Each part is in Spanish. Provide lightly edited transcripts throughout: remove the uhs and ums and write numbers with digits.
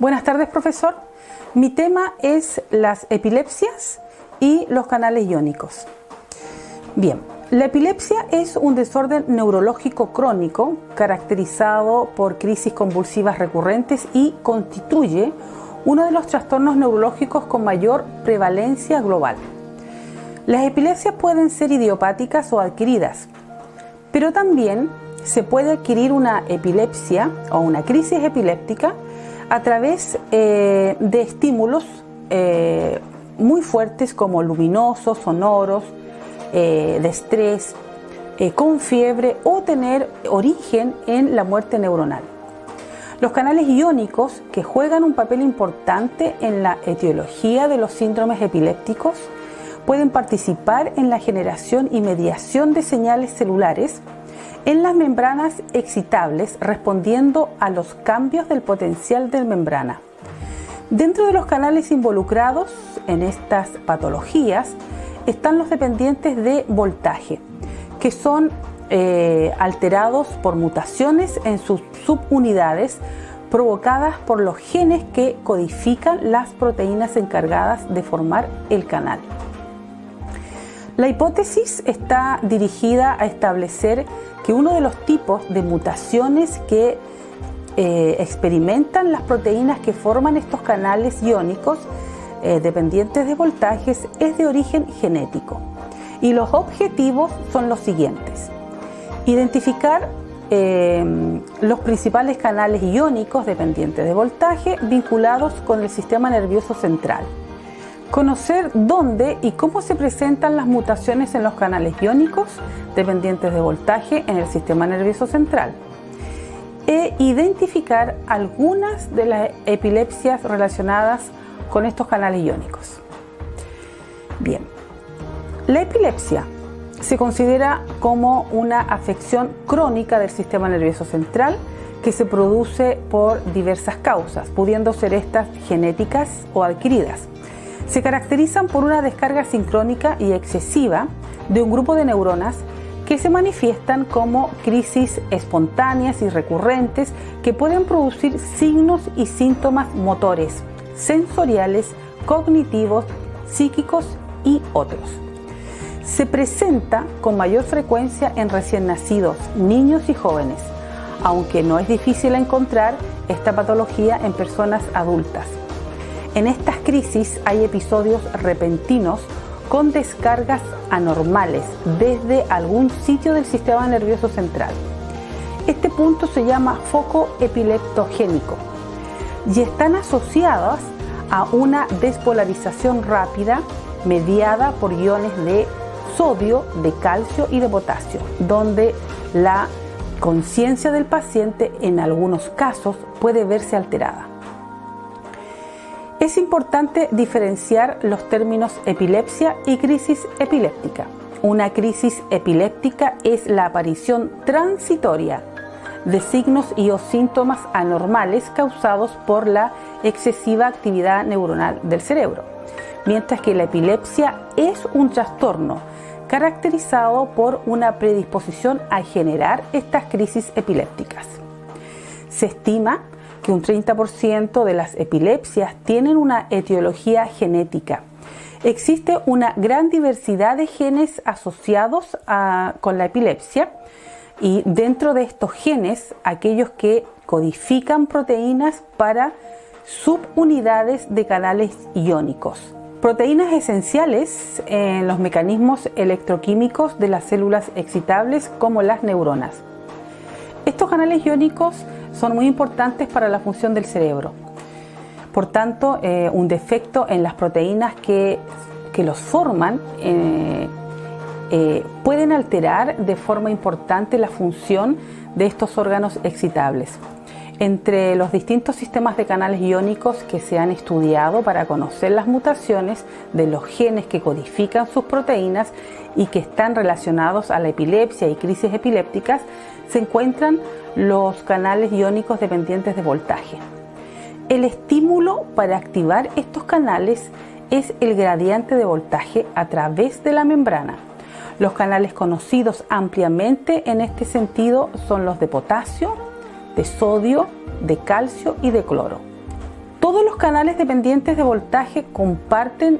Buenas tardes, profesor. Mi tema es las epilepsias y los canales iónicos. Bien, la epilepsia es un desorden neurológico crónico caracterizado por crisis convulsivas recurrentes y constituye uno de los trastornos neurológicos con mayor prevalencia global. Las epilepsias pueden ser idiopáticas o adquiridas, pero también se puede adquirir una epilepsia o una crisis epiléptica a través de estímulos muy fuertes como luminosos, sonoros, de estrés, con fiebre o tener origen en la muerte neuronal. Los canales iónicos, que juegan un papel importante en la etiología de los síndromes epilépticos, pueden participar en la generación y mediación de señales celulares en las membranas excitables, respondiendo a los cambios del potencial de membrana. Dentro de los canales involucrados en estas patologías están los dependientes de voltaje, que son alterados por mutaciones en sus subunidades provocadas por los genes que codifican las proteínas encargadas de formar el canal. La hipótesis está dirigida a establecer que uno de los tipos de mutaciones que experimentan las proteínas que forman estos canales iónicos dependientes de voltajes es de origen genético. Y los objetivos son los siguientes: identificar los principales canales iónicos dependientes de voltaje vinculados con el sistema nervioso central, conocer dónde y cómo se presentan las mutaciones en los canales iónicos dependientes de voltaje en el sistema nervioso central, e identificar algunas de las epilepsias relacionadas con estos canales iónicos. Bien, la epilepsia se considera como una afección crónica del sistema nervioso central que se produce por diversas causas, pudiendo ser estas genéticas o adquiridas. Se caracterizan por una descarga sincrónica y excesiva de un grupo de neuronas que se manifiestan como crisis espontáneas y recurrentes que pueden producir signos y síntomas motores, sensoriales, cognitivos, psíquicos y otros. Se presenta con mayor frecuencia en recién nacidos, niños y jóvenes, aunque no es difícil encontrar esta patología en personas adultas. En estas crisis hay episodios repentinos con descargas anormales desde algún sitio del sistema nervioso central. Este punto se llama foco epileptogénico y están asociadas a una despolarización rápida mediada por iones de sodio, de calcio y de potasio, donde la conciencia del paciente en algunos casos puede verse alterada. Es importante diferenciar los términos epilepsia y crisis epiléptica. Una crisis epiléptica es la aparición transitoria de signos y o síntomas anormales causados por la excesiva actividad neuronal del cerebro, mientras que la epilepsia es un trastorno caracterizado por una predisposición a generar estas crisis epilépticas. Se estima que un 30% de las epilepsias tienen una etiología genética. Existe una gran diversidad de genes asociados con la epilepsia, y dentro de estos genes, aquellos que codifican proteínas para subunidades de canales iónicos. Proteínas esenciales en los mecanismos electroquímicos de las células excitables como las neuronas. Estos canales iónicos son muy importantes para la función del cerebro. Por tanto, un defecto en las proteínas que los forman pueden alterar de forma importante la función de estos órganos excitables. Entre los distintos sistemas de canales iónicos que se han estudiado para conocer las mutaciones de los genes que codifican sus proteínas y que están relacionados a la epilepsia y crisis epilépticas, se encuentran los canales iónicos dependientes de voltaje. El estímulo para activar estos canales es el gradiente de voltaje a través de la membrana. Los canales conocidos ampliamente en este sentido son los de potasio, de sodio, de calcio y de cloro. Todos los canales dependientes de voltaje comparten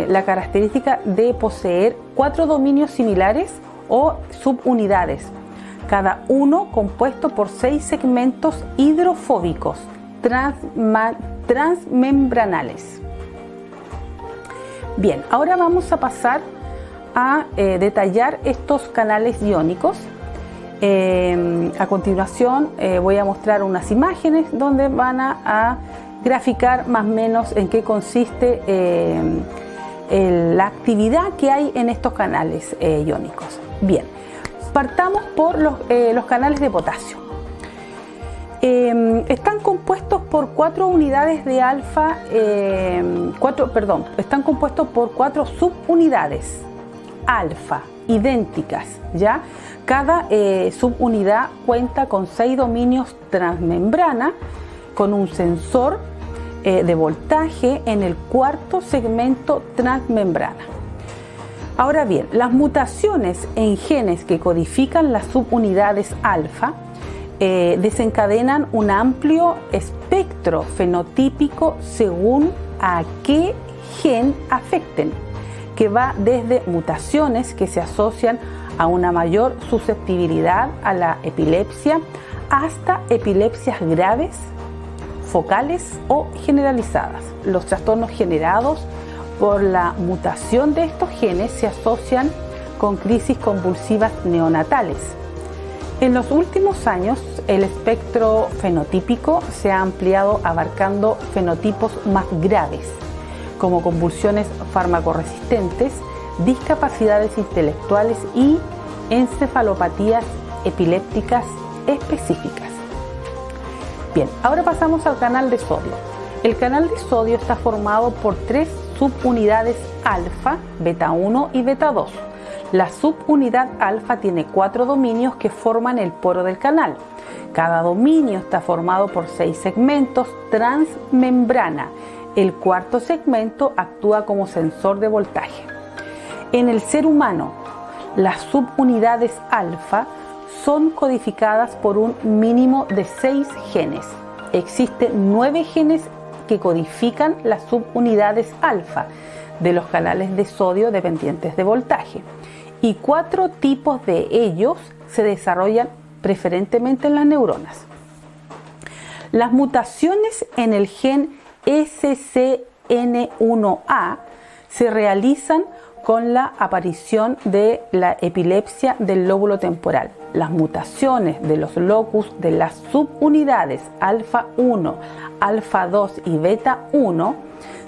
la característica de poseer 4 dominios similares o subunidades, cada uno compuesto por 6 segmentos hidrofóbicos transmembranales. Bien, ahora vamos a pasar a detallar estos canales iónicos. A continuación voy a mostrar unas imágenes donde van a graficar más o menos en qué consiste la actividad que hay en estos canales iónicos. Bien, partamos por los canales de potasio. Están compuestos por 4 unidades de alfa, están compuestos por 4 subunidades alfa idénticas, ¿ya? Cada subunidad cuenta con 6 dominios transmembrana con un sensor de voltaje en el 4.º segmento transmembrana. Ahora bien, las mutaciones en genes que codifican las subunidades alfa desencadenan un amplio espectro fenotípico según a qué gen afecten, que va desde mutaciones que se asocian a una mayor susceptibilidad a la epilepsia hasta epilepsias graves, focales o generalizadas. Los trastornos generados por la mutación de estos genes se asocian con crisis convulsivas neonatales. En los últimos años, el espectro fenotípico se ha ampliado abarcando fenotipos más graves, como convulsiones farmacoresistentes, discapacidades intelectuales y encefalopatías epilépticas específicas. Bien, ahora pasamos al canal de sodio. El canal de sodio está formado por 3 subunidades alfa, beta 1 y beta 2. La subunidad alfa tiene 4 dominios que forman el poro del canal. Cada dominio está formado por 6 segmentos transmembrana. El 4.º segmento actúa como sensor de voltaje. En el ser humano, las subunidades alfa son codificadas por un mínimo de 6 genes. Existen 9 genes que codifican las subunidades alfa de los canales de sodio dependientes de voltaje, y 4 tipos de ellos se desarrollan preferentemente en las neuronas. Las mutaciones en el gen SCN1A se realizan con la aparición de la epilepsia del lóbulo temporal. Las mutaciones de los locus de las subunidades alfa 1, alfa 2 y beta 1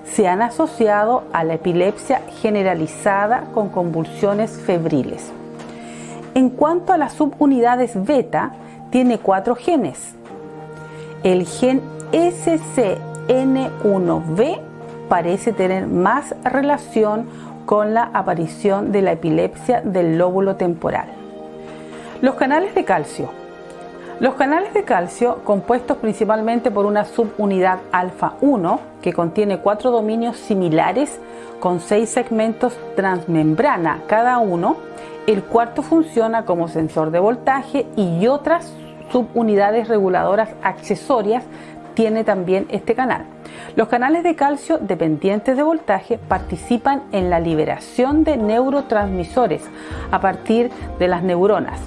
se han asociado a la epilepsia generalizada con convulsiones febriles. En cuanto a las subunidades beta, tiene 4 genes. El gen SCN1B parece tener más relación con la aparición de la epilepsia del lóbulo temporal. Los canales de calcio. Los canales de calcio, compuestos principalmente por una subunidad alfa 1, que contiene 4 dominios similares con 6 segmentos transmembrana cada uno, el 4.º funciona como sensor de voltaje y otras subunidades reguladoras accesorias tiene también este canal. Los canales de calcio dependientes de voltaje participan en la liberación de neurotransmisores a partir de las neuronas.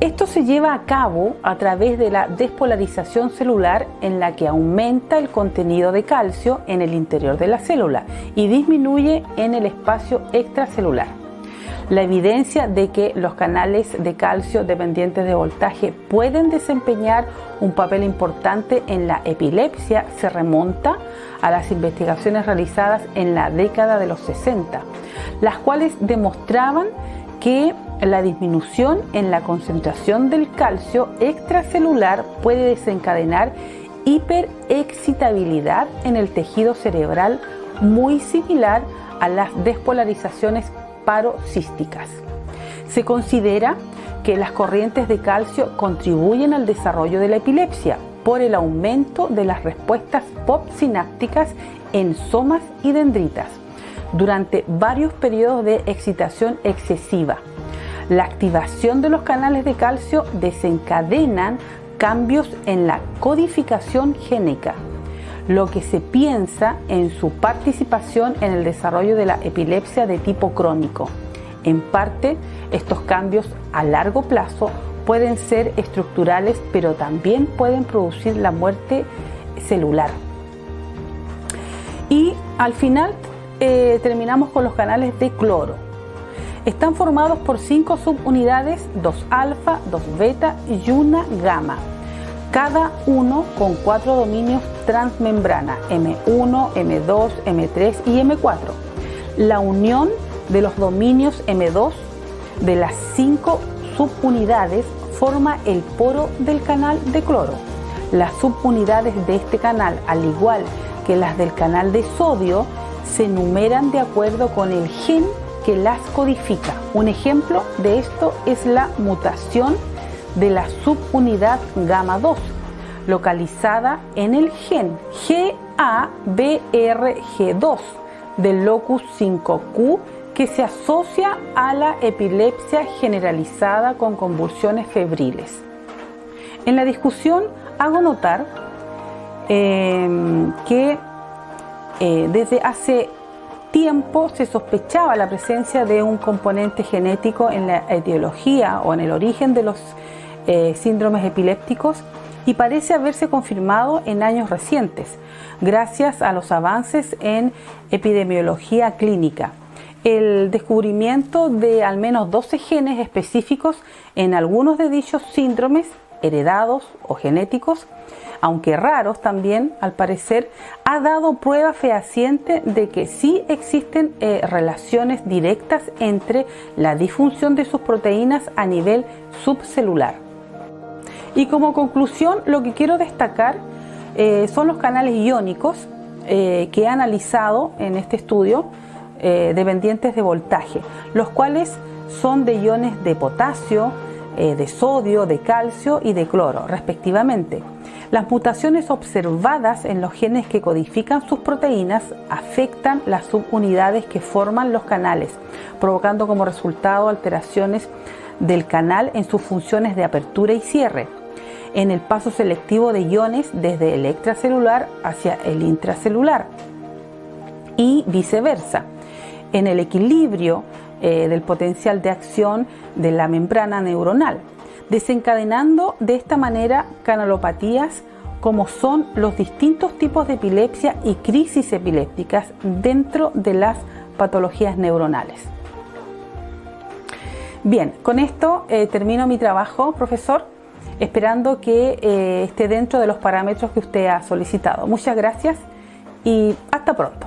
Esto se lleva a cabo a través de la despolarización celular, en la que aumenta el contenido de calcio en el interior de la célula y disminuye en el espacio extracelular. La evidencia de que los canales de calcio dependientes de voltaje pueden desempeñar un papel importante en la epilepsia se remonta a las investigaciones realizadas en la década de los 60, las cuales demostraban que la disminución en la concentración del calcio extracelular puede desencadenar hiperexcitabilidad en el tejido cerebral, muy similar a las despolarizaciones paroxísticas. Se considera que las corrientes de calcio contribuyen al desarrollo de la epilepsia por el aumento de las respuestas postsinápticas en somas y dendritas durante varios periodos de excitación excesiva. La activación de los canales de calcio desencadenan cambios en la codificación génica lo que se piensa en su participación en el desarrollo de la epilepsia de tipo crónico. En parte, estos cambios a largo plazo pueden ser estructurales, pero también pueden producir la muerte celular. Y al final terminamos con los canales de cloro. Están formados por 5 subunidades, 2 alfa, 2 beta y 1 gamma, cada uno con 4 dominios transmembrana, M1, M2, M3 y M4. La unión de los dominios M2 de las 5 subunidades forma el poro del canal de cloro. Las subunidades de este canal, al igual que las del canal de sodio, se numeran de acuerdo con el gen que las codifica. Un ejemplo de esto es la mutación de la subunidad gamma 2, localizada en el gen GABRG2 del locus 5Q, que se asocia a la epilepsia generalizada con convulsiones febriles. En la discusión hago notar que desde hace tiempo se sospechaba la presencia de un componente genético en la etiología o en el origen de los síndromes epilépticos, y parece haberse confirmado en años recientes, gracias a los avances en epidemiología clínica. El descubrimiento de al menos 12 genes específicos en algunos de dichos síndromes, heredados o genéticos, aunque raros también, al parecer, ha dado prueba fehaciente de que sí existen relaciones directas entre la disfunción de sus proteínas a nivel subcelular. Y como conclusión, lo que quiero destacar son los canales iónicos que he analizado en este estudio, dependientes de voltaje, los cuales son de iones de potasio, de sodio, de calcio y de cloro, respectivamente. Las mutaciones observadas en los genes que codifican sus proteínas afectan las subunidades que forman los canales, provocando como resultado alteraciones del canal en sus funciones de apertura y cierre, en el paso selectivo de iones desde el extracelular hacia el intracelular y viceversa, en el equilibrio del potencial de acción de la membrana neuronal, desencadenando de esta manera canalopatías como son los distintos tipos de epilepsia y crisis epilépticas dentro de las patologías neuronales. Bien, con esto termino mi trabajo, profesor, esperando que esté dentro de los parámetros que usted ha solicitado. Muchas gracias y hasta pronto.